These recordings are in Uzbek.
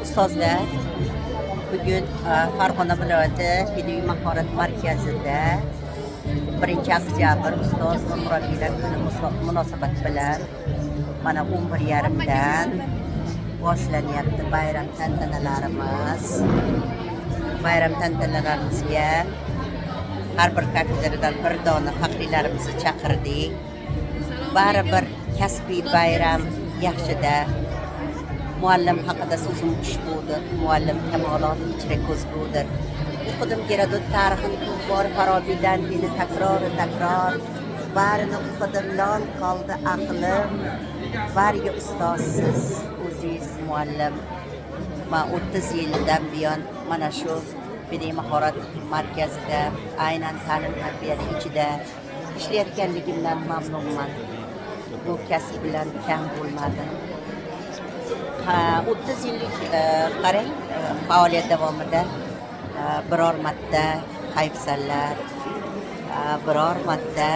Ustozlar, bugün Farg'ona viloyati Milliy mahorat markazida 1-oktyabr ustoz va murabbiylar kuni munosabati bilan mana 11:30dan boshlanyapti bayram tantanalarimiz. Bayram tantanalarimizga har bir kafedradan bir dona faxriylarimizni chaqirdik. Baribir kasbiy bayram yaxshida. Muallim haqida so'zim ushbudir. Muallim kamolot ichra ko'zgudir. O'qidim Gerodot tarixini ko'p bor, Farobiydan beni takror. Barini o'qidim, lol qoldi aqlim. Bariga ustozsiz, o'ziz muallim. Men 30 yildan buyon mana shu Milliy mahorat markazida aynan ta'lim tarbiyani ichida ishlayotganligimdan mamnunman. Bu kasb bilan kam bo'lmadi. 30 yillik qarang faoliyat davomida biror marta hayfsallar, biror marta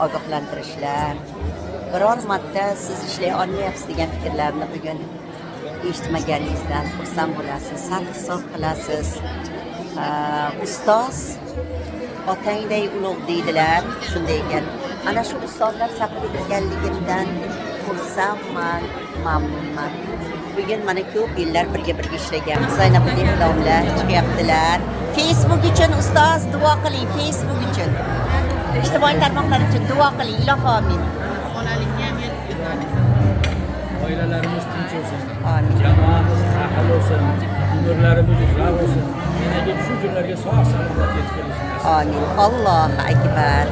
ogohlantirishlar, biror marta siz ishlay olmayapsiz degan fikrlarni bugun eshitmaganingizdan xursand bo'lasiz, sarhisob qilasiz. Ustoz otangday ulug' deydilar, shunday ekan. Ana shu ustozlar safida ekanligimdan xursandman, mamnunman. Bugün mana ko'p yillar birga ishlagan Zaynabiddin domla chiqyaptilar. Facebook uchun ustoz duo qiling, Facebook uchun. Ijtimoiy tarmoqlar uchun duo qiling, ilohi amin. Oilalarimiz tinch olsun. Amin. Jamoamiz ahil olsun. Umrlarimiz uzun olsun. Yine shu kunlarga sog' salomat yetkazishsin. Amin. Allohu akbar.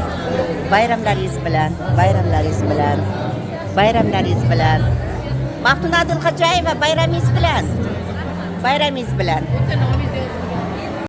Bayramlaringiz bilan, bayramlaringiz bilan, bayramlaringiz bilan. Maftuna Adilxo'jayeva bayramingiz bilan. Bayramingiz bilan.